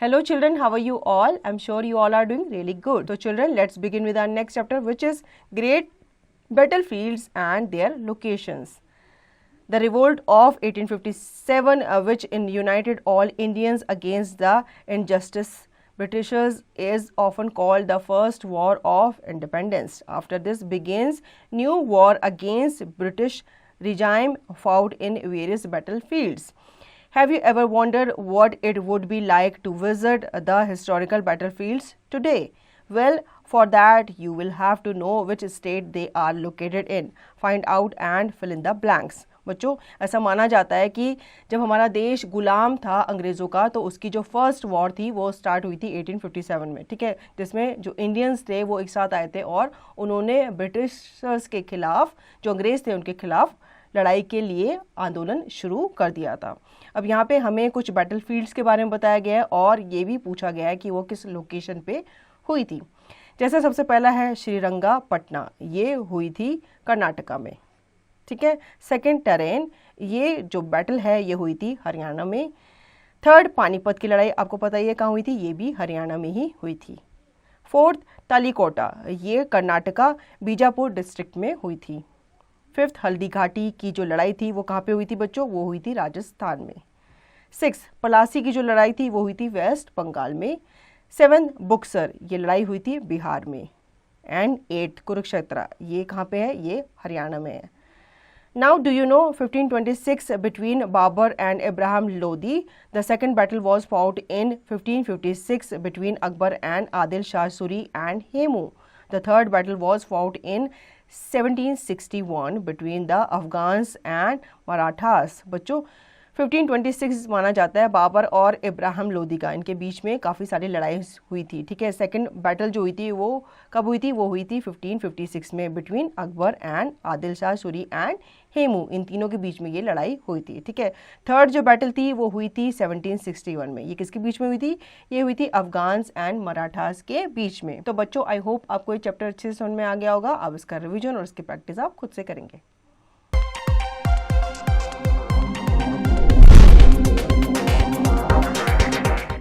Hello children, how are you all? I'm sure you all are doing really good. So children, let's begin with our next chapter, which is Great Battlefields and their locations. The revolt of 1857, which united all Indians against the injustice Britishers, is often called the First War of Independence. After this begins new war against British regime fought in various battlefields. Have you ever wondered what it would be like to visit the historical battlefields today? Well, for that you will have to know which state they are located in. Find out and fill in the blanks. बच्चों, ऐसा माना जाता है कि जब हमारा देश गुलाम था अंग्रेज़ों का, तो उसकी जो फर्स्ट वॉर थी वो स्टार्ट हुई थी 1857 में, ठीक है, जिसमें जो इंडियंस थे वो एक साथ आए थे और उन्होंने ब्रिटिशर्स के खिलाफ, जो अंग्रेज़ थे उनके खिलाफ लड़ाई के लिए आंदोलन शुरू कर दिया था। अब यहाँ पे हमें कुछ बैटलफील्ड्स के बारे में बताया गया है और ये भी पूछा गया है कि वो किस लोकेशन पे हुई थी। जैसे सबसे पहला है श्रीरंगापट्टनम, ये हुई थी कर्नाटका में, ठीक है। सेकंड टेरेन, ये जो बैटल है ये हुई थी हरियाणा में। थर्ड पानीपत की लड़ाई, आपको पता ही है कहाँ हुई थी, ये भी हरियाणा में ही हुई थी। फोर्थ तालीकोटा, ये कर्नाटका बीजापुर डिस्ट्रिक्ट में हुई थी। फिफ्थ हल्दी घाटी की जो लड़ाई थी वो कहाँ पे हुई थी बच्चों, वो हुई थी राजस्थान में। सिक्स पलासी की जो लड़ाई थी वो हुई थी वेस्ट बंगाल में। सेवन बुक्सर, ये लड़ाई हुई थी बिहार में। एंड एट्थ कुरुक्षेत्र, ये कहाँ पे है, ये हरियाणा में है। Now do you know 1526 between Babur and Ibrahim Lodi? The second battle was fought in 1556 between Akbar and Adil Shah Suri and Hemu. The third battle was fought in 1761 between the Afghans and Marathas. बच्चों 1526 माना जाता है बाबर और इब्राहिम लोदी का, इनके बीच में काफ़ी सारी लड़ाई हुई थी, ठीक है। सेकंड बैटल जो हुई थी वो कब हुई थी, वो हुई थी 1556 में between Akbar and Adil Shah Suri and Hemu, इन तीनों के बीच में ये लड़ाई हुई थी, ठीक है। थर्ड जो बैटल थी वो हुई थी 1761 में, ये किसके बीच में हुई थी, ये हुई थी अफगान्स एंड मराठास के बीच में। तो बच्चों आई होप आपको ये चैप्टर अच्छे से समझ में आ गया होगा। अब इसका रिविजन और इसकी प्रैक्टिस आप खुद से करेंगे।